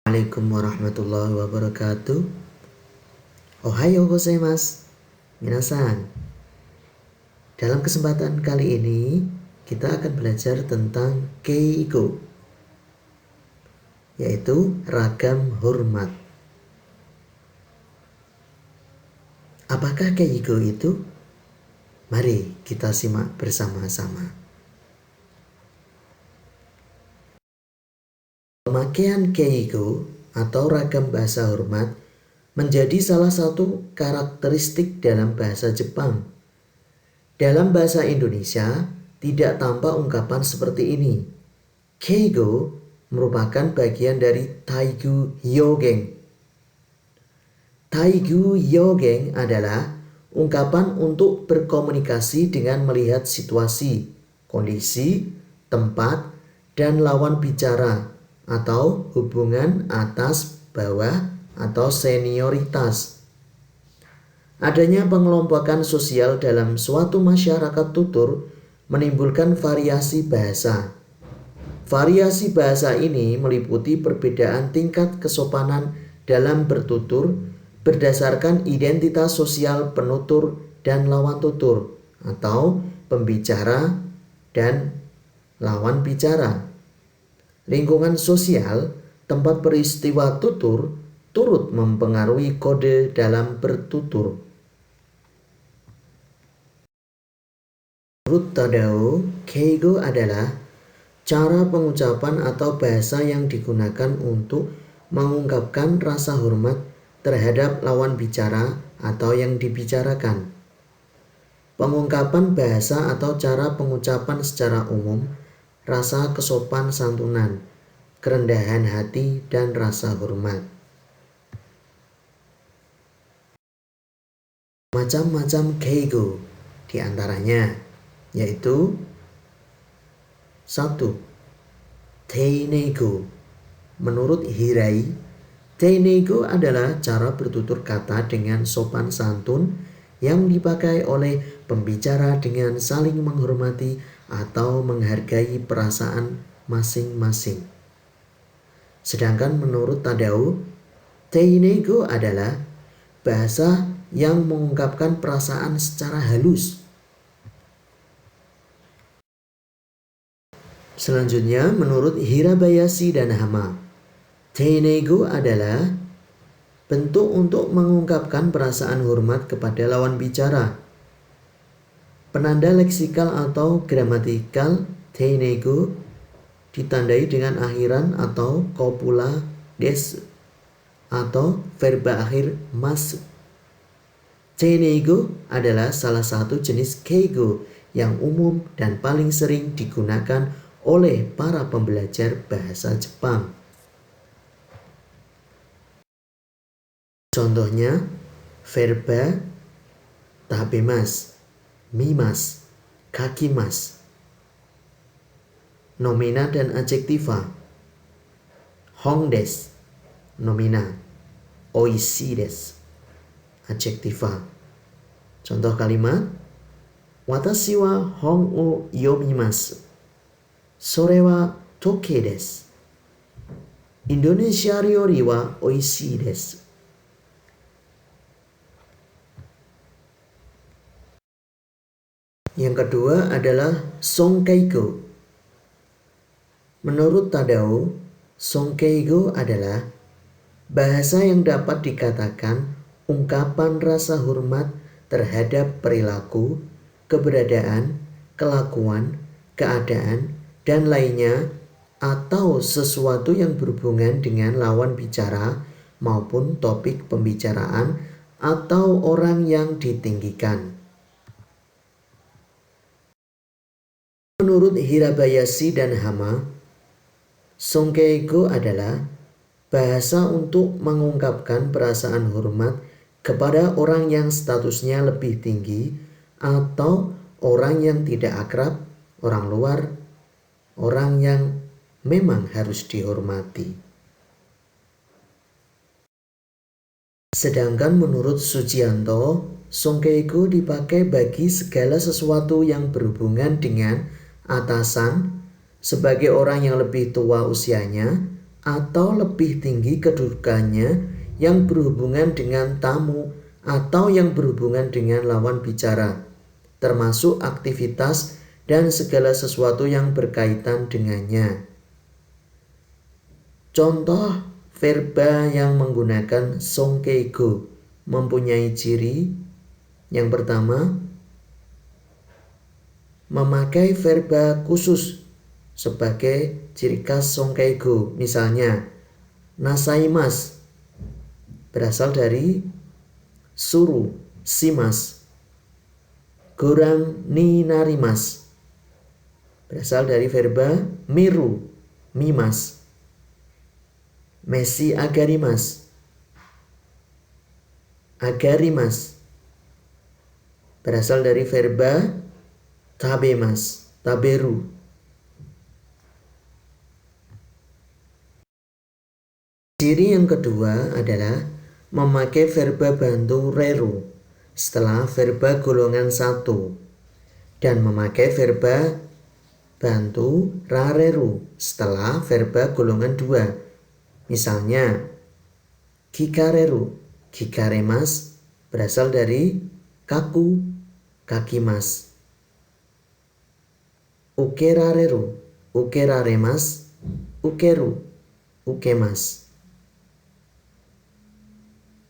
Assalamualaikum warahmatullahi wabarakatuh. Ohayo gozaimasu. Minasan. Dalam kesempatan kali ini kita akan belajar tentang keigo, yaitu ragam hormat. Apakah keigo itu? Mari kita simak bersama-sama. Pemakaian keigo atau ragam bahasa hormat menjadi salah satu karakteristik dalam bahasa Jepang. Dalam bahasa Indonesia tidak tampak ungkapan seperti ini. Keigo merupakan bagian dari Taigu Hyōgen. Taigu Hyōgen adalah ungkapan untuk berkomunikasi dengan melihat situasi, kondisi, tempat, dan lawan bicara atau hubungan atas, bawah, atau senioritas. Adanya pengelompokan sosial dalam suatu masyarakat tutur menimbulkan variasi bahasa. Variasi bahasa ini meliputi perbedaan tingkat kesopanan dalam bertutur berdasarkan identitas sosial penutur dan lawan tutur atau pembicara dan lawan bicara. Lingkungan sosial tempat peristiwa tutur turut mempengaruhi kode dalam bertutur. Menurut Tadao, keigo adalah cara pengucapan atau bahasa yang digunakan untuk mengungkapkan rasa hormat terhadap lawan bicara atau yang dibicarakan. Pengungkapan bahasa atau cara pengucapan secara umum, rasa kesopan santunan, kerendahan hati, dan rasa hormat. Macam-macam keigo diantaranya yaitu 1. Teinego. Menurut Hirai, teinego adalah cara bertutur kata dengan sopan santun yang dipakai oleh pembicara dengan saling menghormati atau menghargai perasaan masing-masing. Sedangkan menurut Tadao, teinego adalah bahasa yang mengungkapkan perasaan secara halus. Selanjutnya, menurut Hirabayashi dan Hama, teinego adalah bentuk untuk mengungkapkan perasaan hormat kepada lawan bicara. Penanda leksikal atau gramatikal teinego ditandai dengan akhiran atau copula des atau verba akhir mas. Teinego adalah salah satu jenis keigo yang umum dan paling sering digunakan oleh para pembelajar bahasa Jepang. Contohnya, verba tabemas, mimas, kakimas. Nomina dan adjektiva. Hong des, nomina. Oishii desu, adjektiva. Contoh kalimat, watashi wa hon o yomimasu. Sore wa toke desu. Indonesia ryori wa oishii desu. Yang kedua adalah sonkeigo. Menurut Tadao, sonkeigo adalah bahasa yang dapat dikatakan ungkapan rasa hormat terhadap perilaku, keberadaan, kelakuan, keadaan, dan lainnya atau sesuatu yang berhubungan dengan lawan bicara maupun topik pembicaraan atau orang yang ditinggikan. Menurut Hirabayashi dan Hama, sonkeigo adalah bahasa untuk mengungkapkan perasaan hormat kepada orang yang statusnya lebih tinggi atau orang yang tidak akrab, orang luar, orang yang memang harus dihormati. Sedangkan menurut Sujianto, sonkeigo dipakai bagi segala sesuatu yang berhubungan dengan atasan sebagai orang yang lebih tua usianya atau lebih tinggi kedudukannya yang berhubungan dengan tamu atau yang berhubungan dengan lawan bicara, termasuk aktivitas dan segala sesuatu yang berkaitan dengannya. Contoh verba yang menggunakan songkeigo mempunyai ciri yang pertama, memakai verba khusus sebagai ciri khas songkeigo. Misalnya, nasaimas berasal dari suru, simas. Gorang ni narimas berasal dari verba miru, mimas. Mesi agarimas, agarimas berasal dari verba tabemas, taberu. Ciri yang kedua adalah memakai verba bantu reru setelah verba golongan 1 dan memakai verba bantu rareru setelah verba golongan 2. Misalnya, kikareru, kikaremas berasal dari kaku, kakimas. Ukerareru, ukeraremas, ukeru, ukemas.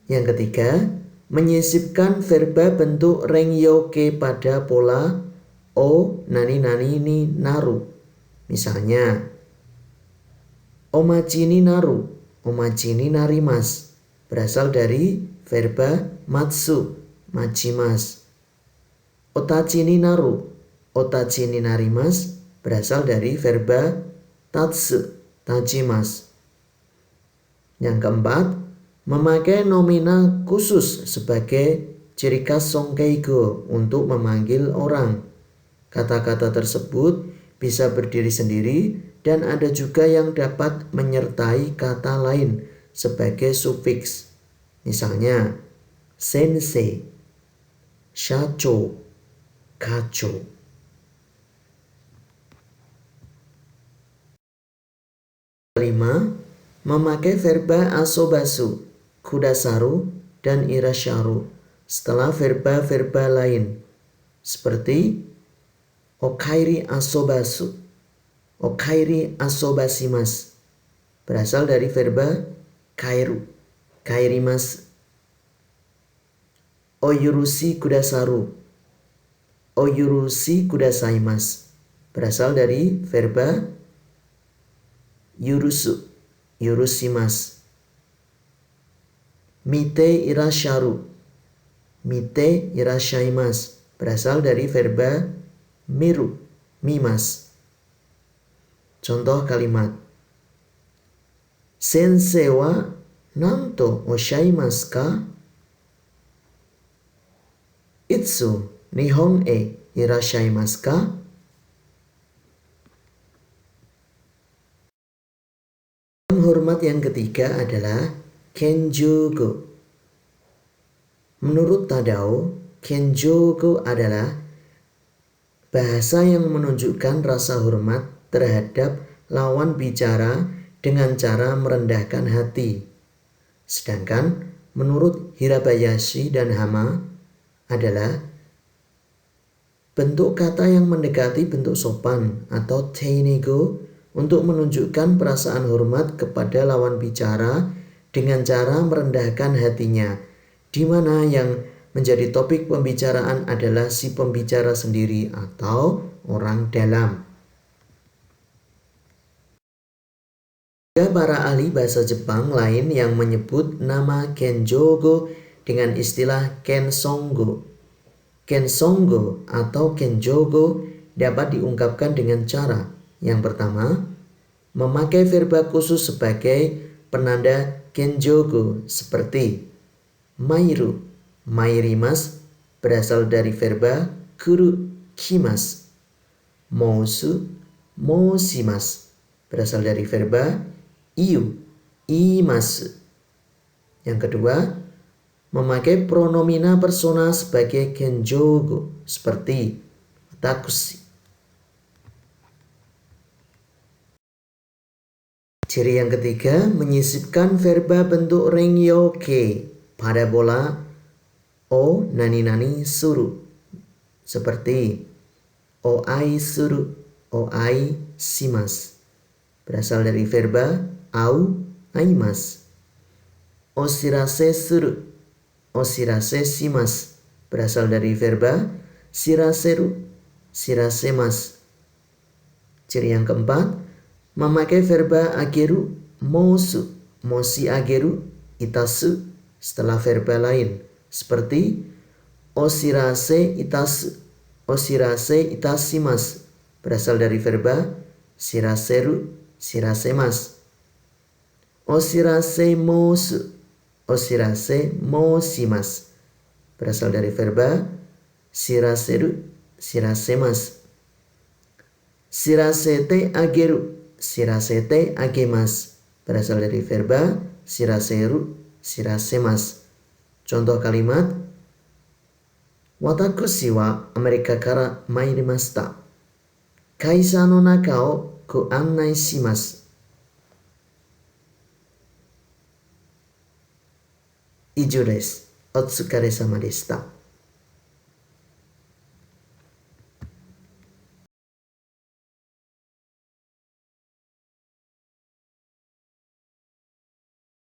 Yang ketiga, menyisipkan verba bentuk rengyoke pada pola o, nani, nani, ni, naru. Misalnya, omachi ni naru, omachi ni narimas berasal dari verba matsu, machimas. Otachi ni naru, otachi ni narimas berasal dari verba tatsu, tachimas. Yang keempat, memakai nomina khusus sebagai ciri khas songkeigo untuk memanggil orang. Kata-kata tersebut bisa berdiri sendiri dan ada juga yang dapat menyertai kata lain sebagai sufiks. Misalnya, sensei, shacho, kacho. Kelima, memakai verba asobasu, kudasaru, dan irasharu setelah verba-verba lain seperti okairi asobasu, okairi asobasimas berasal dari verba kairu, kairimas. Oyurushi kudasaru, oyurushi kudasaimas berasal dari verba yurusu, yurushimas. Mite irasharu, mite irashaimas berasal dari verba miru, mimas. Contoh kalimat, sensei wa nanto oshaimasu ka? Itsu nihon e irashaimasu ka? Hormat yang ketiga adalah kenjogo. Menurut Tadao, kenjogo adalah bahasa yang menunjukkan rasa hormat terhadap lawan bicara dengan cara merendahkan hati. Sedangkan menurut Hirabayashi dan Hama adalah bentuk kata yang mendekati bentuk sopan atau teinego untuk menunjukkan perasaan hormat kepada lawan bicara dengan cara merendahkan hatinya, di mana yang menjadi topik pembicaraan adalah si pembicara sendiri atau orang dalam. Ada para ahli bahasa Jepang lain yang menyebut nama kenjogo dengan istilah kensongo. Kensongo atau kenjogo dapat diungkapkan dengan cara yang pertama, memakai verba khusus sebagai penanda kenjogo seperti mairu, mairimas berasal dari verba kuru, kimas. Mousu, mousimas berasal dari verba iu, imasu. Yang kedua, memakai pronomina persona sebagai kenjogo seperti watakushi. Ciri yang ketiga, menyisipkan verba bentuk rengyoke pada bola o nani-nani suru. Seperti oai suru, oai shimasu. Berasal dari verba au aimasu. Oshirase suru, oshirase shimasu. Berasal dari verba shiraseru, shirasemasu. Ciri yang keempat, memakai verba ageru, mosu, moshi ageru, itasu setelah verba lain. Seperti oshirase itasu, oshirase itashimasu. Berasal dari verba shiraseru, shirasemasu. Oshirase mosu, oshirase moshimasu. Berasal dari verba shiraseru, shirasemasu. Shirasete ageru, shirasete agemasu. Berasal dari verba shiraseru, shirasemasu. Contoh kalimat, watakushi wa Amerika kara mairimashita. Kaisha no naka o goannai shimasu. Ijo desu. Otsukare sama deshita.